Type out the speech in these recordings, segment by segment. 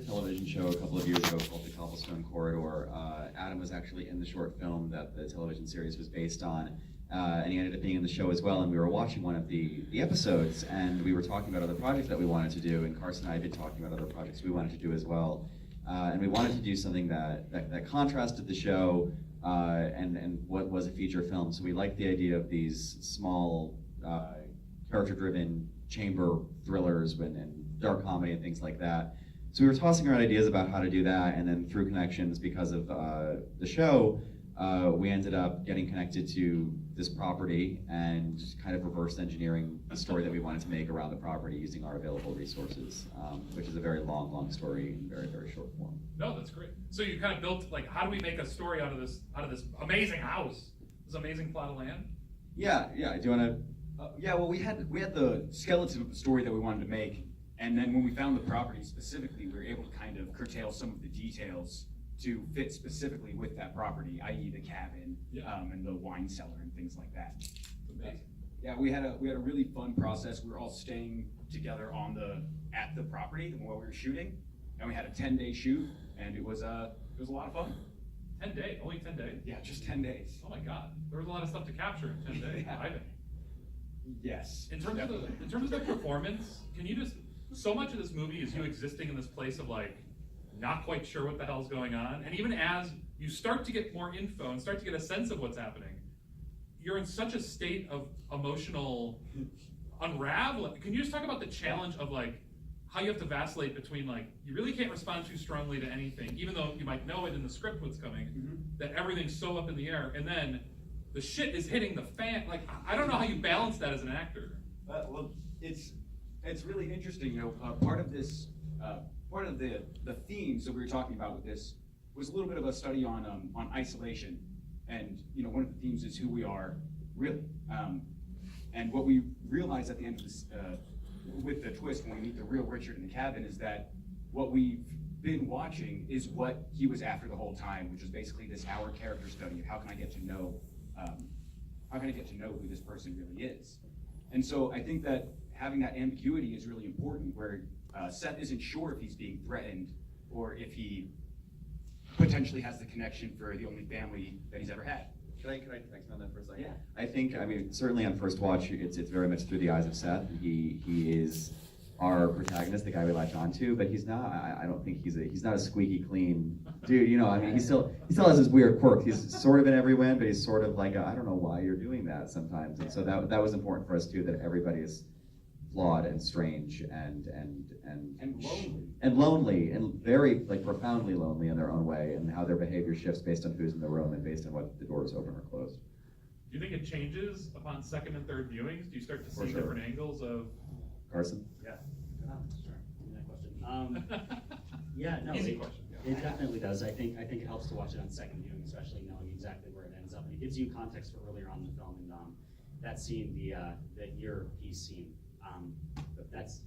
television show a couple of years ago called The Cobblestone Corridor. Adam was actually in the short film that the television series was based on, and he ended up being in the show as well. And we were watching one of the episodes, and we were talking about other projects that we wanted to do, and Carson and I had been talking about other projects we wanted to do as well. And we wanted to do something that contrasted the show and what was a feature film. So we liked the idea of these small, character-driven chamber thrillers and dark comedy and things like that. So we were tossing around ideas about how to do that, and then through connections, because of the show, we ended up getting connected to this property and kind of reverse engineering the story that we wanted to make around the property using our available resources, which is a very long story in very, very short form. No, that's great. So you kind of built, like, how do we make a story out of this amazing house, this amazing plot of land? Yeah. Do you want to? Yeah. Well, we had the skeleton of the story that we wanted to make. And then when we found the property specifically, we were able to kind of curtail some of the details to fit specifically with that property, i.e. the cabin, and the wine cellar and things like that. Amazing. Yeah, we had a really fun process. We were all staying together at the property while we were shooting, and we had a 10-day shoot, and it was a lot of fun. 10 days, only 10 days? Yeah, just 10 days. Oh my God, there was a lot of stuff to capture in 10 days. Yeah. I think. Yes. In terms of the performance, can you just? So much of this movie is you existing in this place of like, not quite sure what the hell's going on. And even as you start to get more info and start to get a sense of what's happening, you're in such a state of emotional unraveling. Can you just talk about the challenge of like, how you have to vacillate between like, you really can't respond too strongly to anything, even though you might know it in the script what's coming, that everything's so up in the air, and then the shit is hitting the fan. Like, I don't know how you balance that as an actor. Well, it's really interesting, part of this, part of the themes that we were talking about with this was a little bit of a study on isolation. And, one of the themes is who we are, really. And what we realized at the end of this, with the twist when we meet the real Richard in the cabin, is that what we've been watching is what he was after the whole time, which is basically this hour character study of how can I get to know who this person really is. And so I think that having that ambiguity is really important, where Seth isn't sure if he's being threatened or if he potentially has the connection for the only family that he's ever had. Can I expand on that for a second? Yeah. I think, certainly on first watch, it's very much through the eyes of Seth. He is our protagonist, the guy we latch onto, but he's not. I don't think he's not a squeaky clean dude. He still has his weird quirks. He's sort of in every win, but he's sort of like I don't know why you're doing that sometimes. And so that was important for us too, that everybody is flawed and strange and lonely and very profoundly lonely in their own way, and how their behavior shifts based on who's in the room and based on what the door is open or closed. Do you think it changes upon second and third viewings? Do you start to see sure. different angles of? Carson? Yeah. Sure. That question. Yeah, no. Easy question. It definitely does. I think it helps to watch it on second viewing, especially knowing exactly where it ends up. And it gives you context for earlier on in the film, and that scene, the earpiece scene. That's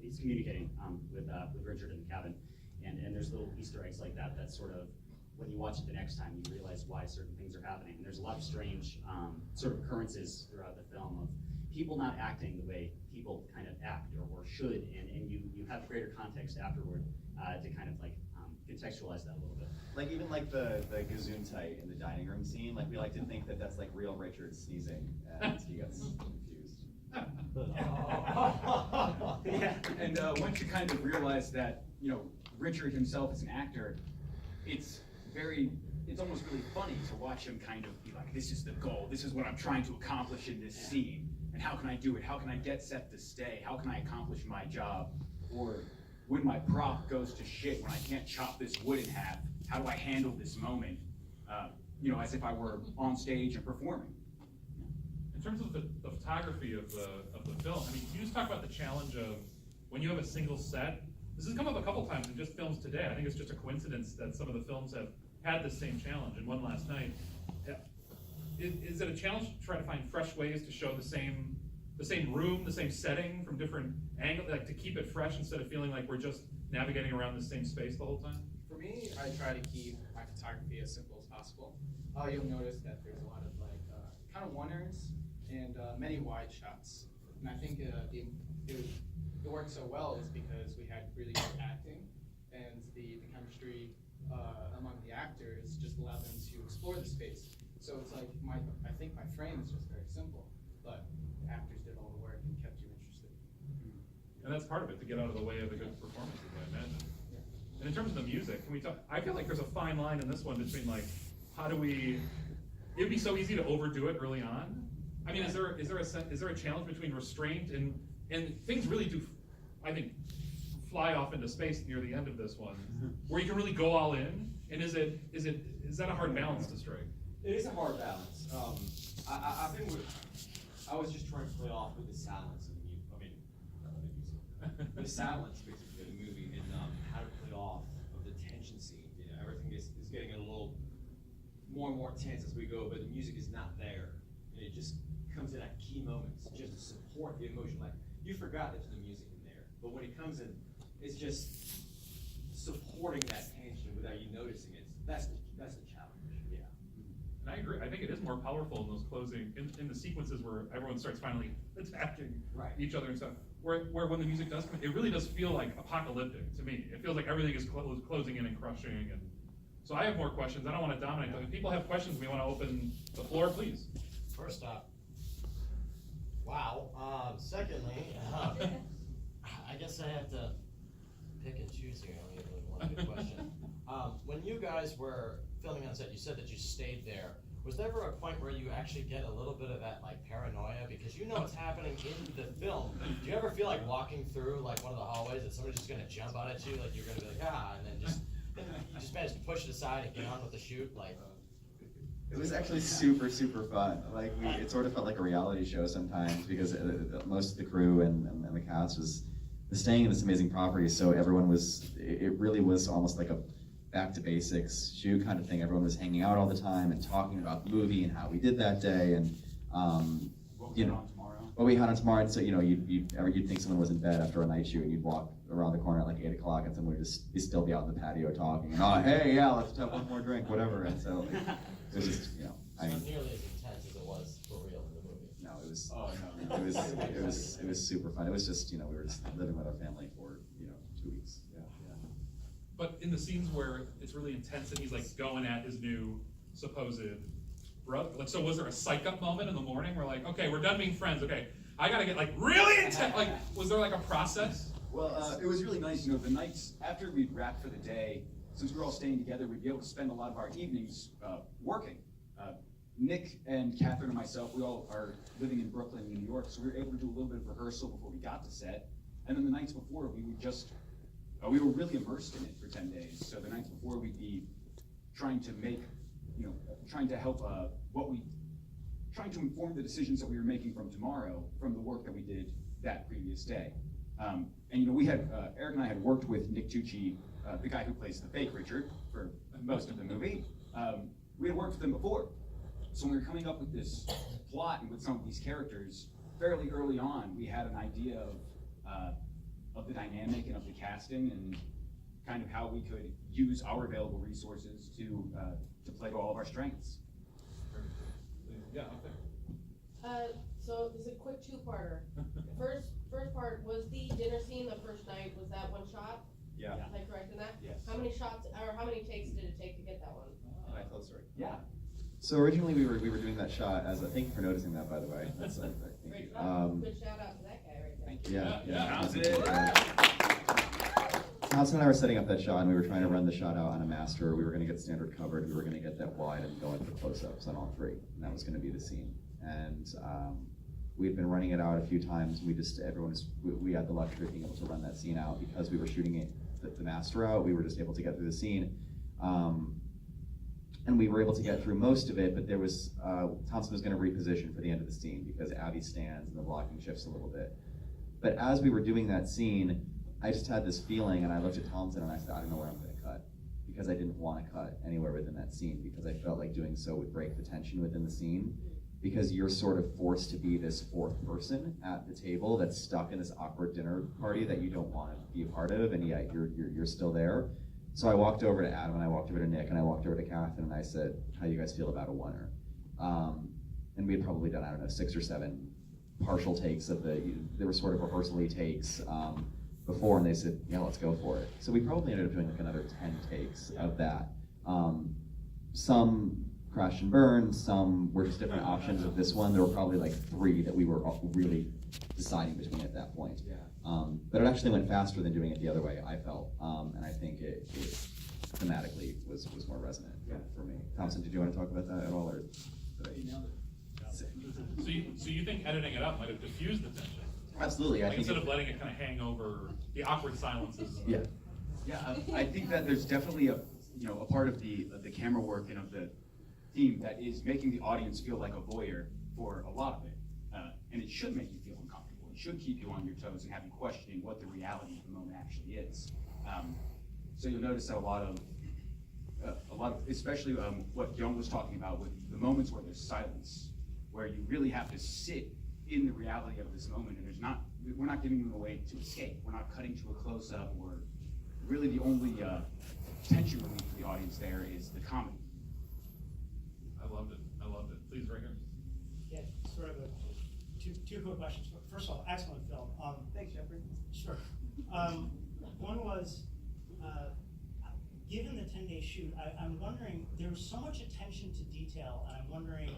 he's communicating with Richard in the cabin, and there's little Easter eggs like that. That sort of, when you watch it the next time, you realize why certain things are happening. And there's a lot of strange sort of occurrences throughout the film of people not acting the way people kind of act or should, and you have greater context afterward to kind of contextualize that a little bit. Like even the Gesundheit in the dining room scene, we like to think that that's like real Richard sneezing, and he gets confused. Yeah. And once you kind of realize that Richard himself is an actor, it's almost really funny to watch him kind of be like, this is the goal, this is what I'm trying to accomplish in this scene, and how can I do it? How can I get Seth to stay? How can I accomplish my job? Or when my prop goes to shit, when I can't chop this wood in half, how do I handle this moment? As if I were on stage and performing. In terms of the photography of the film, can you just talk about the challenge of when you have a single set? This has come up a couple times in just films today. I think it's just a coincidence that some of the films have had the same challenge, and one last night. Is it a challenge to try to find fresh ways to show the same room, the same setting from different angles, to keep it fresh instead of feeling like we're just navigating around the same space the whole time? For me, I try to keep my photography as simple as possible. You'll notice that there's a lot of kind of one-ers and many wide shots. And I think it worked so well is because we had really good the chemistry among the actors just allowed them to explore the space. So it's like I think my frame is just very simple, but the actors did all the work and kept you interested. And that's part of it, to get out of the way of the good performances, I imagine. Yeah. And in terms of the music, can we talk, I feel like there's a fine line in this one between like, how do we, it'd be so easy to overdo it early on. I mean, is there a challenge between restraint and things really do, I think, fly off into space near the end of this one, where you can really go all in? And is that a hard balance to strike? It is a hard balance. I think I was just trying to play off with the silence of the music. I mean, not the music. The silence basically of the movie, and how to play off of the tension scene. You know, everything is getting a little more and more tense as we go, but the music is not there. And it just comes in at key moments just to support the emotion. Like, you forgot there's no music in there, but when it comes in, it's just supporting that tension without you noticing it. That's the challenge. Yeah. And I agree. I think it is more powerful in those closing, in the sequences where everyone starts finally attacking each other and stuff. Where when the music does come, it really does feel like apocalyptic to me. It feels like everything is closing in and crushing. And so I have more questions. I don't want to dominate. But if people have questions, we want to open the floor, please. First up, wow. Secondly, I guess I have to pick and choose here. I don't even really want a good question. When you guys were filming on set, you said that you stayed there. Was there ever a point where you actually get a little bit of that like paranoia because you know what's happening in the film? Do you ever feel like walking through like one of the hallways that somebody's just gonna jump out at you, like you're gonna be like and then you just manage to push it aside and get on with the shoot, like? It was actually super, super fun. Like it sort of felt like a reality show sometimes because most of the crew and the cast was staying in this amazing property. So everyone it really was almost like a back to basics shoot kind of thing. Everyone was hanging out all the time and talking about the movie and how we did that day and What we had on tomorrow. what we had on tomorrow. And so you'd think someone was in bed after a night shoot and you'd walk around the corner at like 8 o'clock and someone would just still be out in the patio talking and hey yeah, let's have one more drink, whatever. And so it was just It's not nearly as intense as it was for real in the movie. No, it was. Oh, no. It was super fun. It was just we were just living with our family for 2 weeks. Yeah. But in the scenes where it's really intense and he's like going at his new supposed brother, like, so was there a psych up moment in the morning where like, okay, we're done being friends. Okay, I gotta get like really intense. Like, was there like a process? Well, it was really nice, the nights after we'd wrapped for the day, since we were all staying together, we'd be able to spend a lot of our evenings working. Nick and Catherine and myself, we all are living in Brooklyn and New York, so we were able to do a little bit of rehearsal before we got to set. And then the nights before, we would just, we were really immersed in it for 10 days. So the nights before, we'd be trying to make, trying to help trying to inform the decisions that we were making from tomorrow from the work that we did that previous day. And we had, Eric and I had worked with Nick Tucci, the guy who plays the fake Richard for most of the movie. We had worked with him before. So when we were coming up with this plot and with some of these characters, fairly early on, we had an idea of the dynamic and of the casting and kind of how we could use our available resources to play to all of our strengths. Yeah, okay. So this is a quick two-parter. First part, was the dinner scene the first night, was that one shot? Yeah. Is I correct in that? Yes. How many shots, or how many takes did it take to get that one? I thought so. Yeah. So originally we were doing that shot as thank you for noticing that, by the way. That's thank you. Great job. Good shout out to that guy right there. Thank you. Yeah. That's it. Thompson and I were setting up that shot, and we were trying to run the shot out on a master. We were going to get standard covered. We were going to get that wide and go in for close-ups on all three, and that was going to be the scene. And we had been running it out a few times. We had the luxury of being able to run that scene out because we were shooting it the master out. We were just able to get through the scene. And we were able to get through most of it, but there was, Thompson was going to reposition for the end of the scene because Abby stands and the blocking shifts a little bit. But as we were doing that scene, I just had this feeling, and I looked at Thompson and I said, I don't know where I'm going to cut, because I didn't want to cut anywhere within that scene because I felt like doing so would break the tension within the scene, because you're sort of forced to be this fourth person at the table that's stuck in this awkward dinner party that you don't want to be a part of, and yet you're still there. So I walked over to Adam, and I walked over to Nick, and I walked over to Catherine, and I said, how do you guys feel about a oneer? And we had probably done, 6 or 7 partial takes of there were sort of rehearsal-y takes, before, and they said, yeah, let's go for it. So we probably ended up doing like another 10 takes of that. Some crash and burn, some were just different options of this one. There were probably like 3 that we were really deciding between at that point. Yeah. But it actually went faster than doing it the other way, I felt. And I think it thematically was more resonant for me. Thompson, did you want to talk about that at all? Or did I- So you think editing it up might have diffused the tension? Absolutely. I Like think instead of letting it kind of hang over the awkward silences. yeah. Yeah, I think that there's definitely a part of the camera work and of the theme that is making the audience feel like a voyeur for a lot of it, and it should make you feel uncomfortable. It should keep you on your toes and have you questioning what the reality of the moment actually is. So you'll notice that a lot of, especially what Young was talking about with the moments where there's silence, where you really have to sit in the reality of this moment, and we're not giving you a way to escape. We're not cutting to a close-up. Or really the only tension relief for the audience there is the comedy. I loved it. Please, right here. Yeah, sort of two quick questions. First of all, excellent film. Thanks, Jeffrey. Sure. One was, given the 10-day shoot, I'm wondering, there was so much attention to detail, and I'm wondering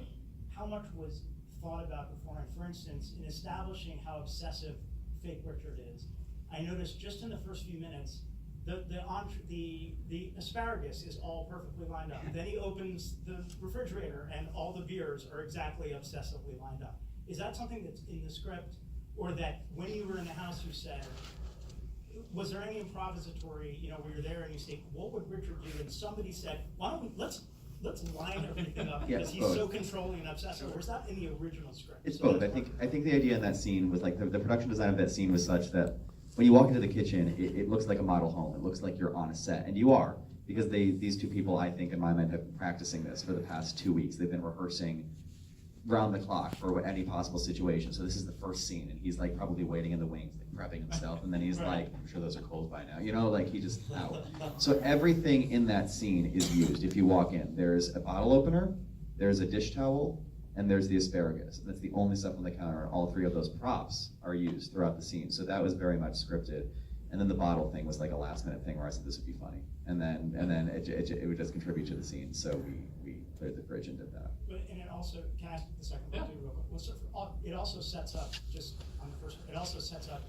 how much was thought about beforehand. For instance, in establishing how obsessive fake Richard is, I noticed just in the first few minutes, the asparagus is all perfectly lined up. Then he opens the refrigerator and all the beers are exactly obsessively lined up. Is that something that's in the script, or that when you were in the house you said, was there any improvisatory, where you're there and you say, what would Richard do? And somebody said, why don't we, let's line everything up Yeah, because he's both. so controlling and obsessive, or is that in the original script? It's So both. that's I think the idea in that scene was like the production design of that scene was such that when you walk into the kitchen, it looks like a model home. It looks like you're on a set, and you are, because these 2 people, I think, in my mind, have been practicing this for the past 2 weeks. They've been rehearsing round the clock for any possible situation. So this is the first scene, and he's like probably waiting in the wings, like prepping himself, and then he's like, I'm sure those are cold by now, like he just out. So everything in that scene is used. If you walk in, there's a bottle opener, there's a dish towel, and there's the asparagus. That's the only stuff on the counter, and all 3 of those props are used throughout the scene. So that was very much scripted. And then the bottle thing was like a last-minute thing where I said this would be funny, and then it would just contribute to the scene. So we cleared the fridge and did that. And it also, can I ask the second one too, real quick? Well, so it also sets up, just on the first, it also sets up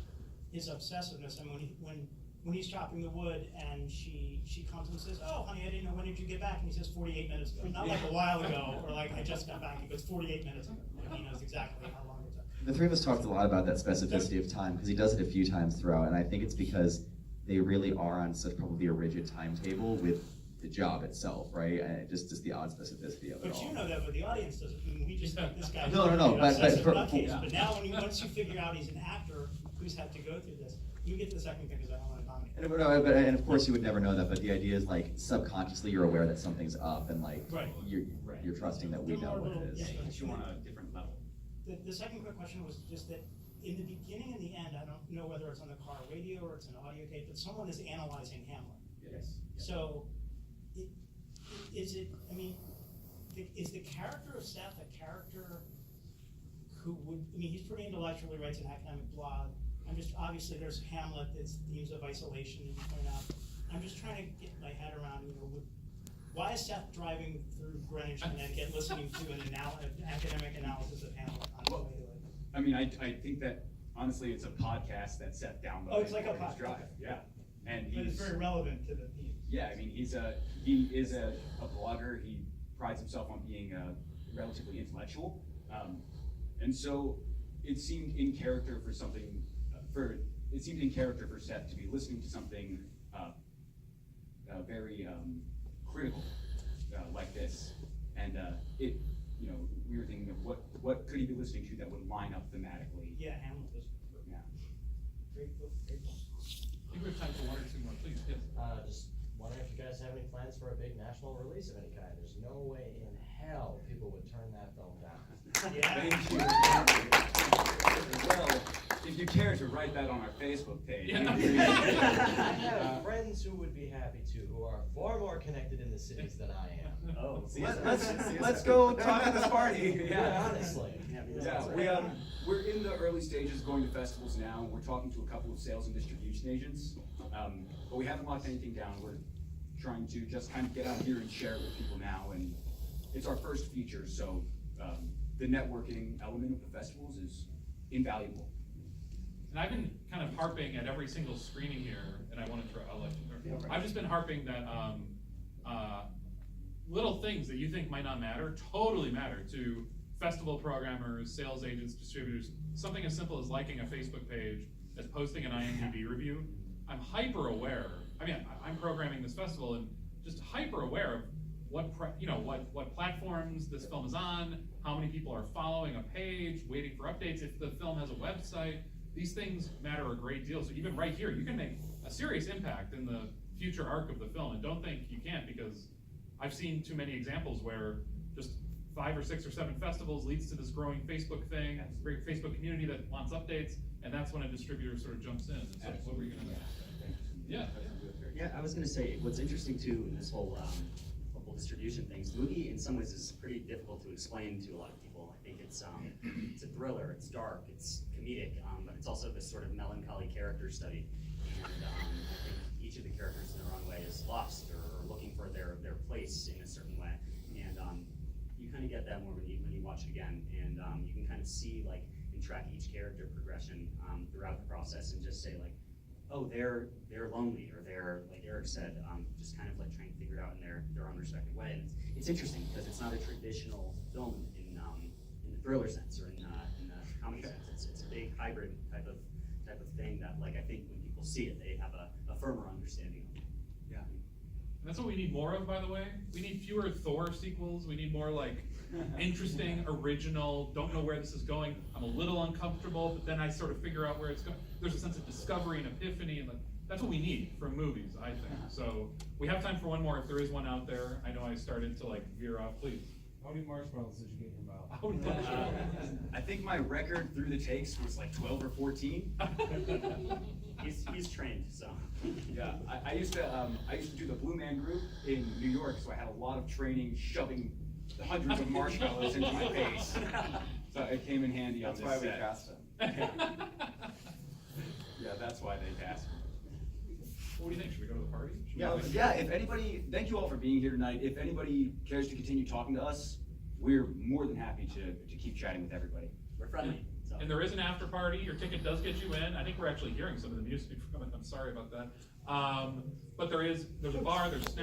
his obsessiveness. I mean, when he's chopping the wood and she comes and says, oh, honey, I didn't know, when did you get back? And he says 48 minutes ago. Not like a while ago, or like I just got back. He goes 48 minutes ago. And he knows exactly how long it took. The 3 of us talked a lot about that specificity of time, because he does it a few times throughout, and I think it's because they really are on such probably a rigid timetable with the job itself, right? And just the odd specificity of it But all. you know that, but the audience doesn't. I mean, we just think this guy. No, but But now, once you figure out he's an actor who's had to go through this, you get to the second thing because I don't want to dominate. And of course you would never know that, but the idea is like subconsciously you're aware that something's up, and like Right. you're trusting that we know what it is. Yeah. It puts you on a different level. The second quick question was just that in the beginning and the end, I don't know whether it's on the car radio or it's an audio tape, but someone is analyzing Hamlet. Yes. So, is the character of Seth a character who would, he's pretty intellectual, he writes an academic blog. Obviously there's Hamlet, there's themes of isolation that you point out. I'm just trying to get my head around, why is Seth driving through Greenwich, Connecticut, listening to an academic analysis of Hamlet on his way to it? I mean, I think that honestly, it's a podcast that Seth downloaded. Oh, it's like a for his podcast. drive. Yeah, and But it's very relevant to the theme. Yeah, I mean, he is a blogger. He prides himself on being relatively intellectual, and so it seemed in character for something. It seemed in character for Seth to be listening to something very critical like this, and we were thinking of what could he be listening to that would line up thematically. Yeah, Hamlet was Yeah. great book, great book. I think we have time for 1 or 2 more, please, yes. Just wondering if you guys have any plans for a big national release of any kind. There's no way in hell people would turn that film down. Yeah. Thank you. Well, if you care to write that on our Facebook page. Yeah. I have friends who would be happy to, who are far more connected in the cities than I am. Oh, Let's go talk at this party. Yeah, honestly. Yeah, we're in the early stages of going to festivals now. We're talking to a couple of sales and distribution agents, but we haven't locked anything down. We're trying to just kind of get out here and share it with people now, and it's our first feature, so the networking element of the festivals is invaluable. And I've been kind of harping at every single screening here, and I want to try, I'll let you know. I've just been harping that little things that you think might not matter, totally matter to festival programmers, sales agents, distributors. Something as simple as liking a Facebook page, as posting an IMDb review. I'm hyper aware. I mean, I'm programming this festival and just hyper aware of what platforms this film is on, how many people are following a page, waiting for updates, if the film has a website. These things matter a great deal. So even right here, you can make a serious impact in the future arc of the film. And don't think you can't, because I've seen too many examples where just 5 or 6 or 7 festivals leads to this growing Facebook thing, great Facebook community that wants updates, and that's when a distributor sort of jumps in. And so what were you gonna say? Yeah. Yeah, I was gonna say, what's interesting too in this whole distribution things, the movie in some ways is pretty difficult to explain to a lot of people. I think it's a thriller, it's dark, it's comedic, but it's also this sort of melancholy character study. And I think each of the characters in their own way is lost or looking for their place in a certain way. And you kind of get that more when you watch it again, and you can kind of see and track each character progression throughout the process, and just say oh, they're lonely, or they're, like Erik said, just kind of trying to figure it out in their own respective way. And it's interesting because it's not a traditional film in the thriller sense or in the comedy sense. It's a big hybrid type of thing that I think when people see it, they have a firmer understanding of it. Yeah. And that's what we need more of, by the way. We need fewer Thor sequels. We need more interesting, original, don't know where this is going. I'm a little uncomfortable, but then I sort of figure out where it's going. There's a sense of discovery and epiphany, and that's what we need from movies, I think. So we have time for one more if there is one out there. I know I started to veer off, please. How many marshmallows did you get in your mouth? Oh, no. I think my record through the takes was 12 or 14. He's trained, so. Yeah, I used to do the Blue Man Group in New York, so I had a lot of training shoving hundreds of marshmallows into my face. So it came in handy on this set. That's why we cast him. Yeah, that's why they cast me. What do you think? Should we go to the party? Should we Yeah, if anybody, thank you all for being here tonight. If anybody cares to continue talking to us, we're more than happy to keep chatting with everybody. We're friendly. So. And there is an after party. Your ticket does get you in. I think we're actually hearing some of the music from it. I'm sorry about that. But there's a bar, there's snacks.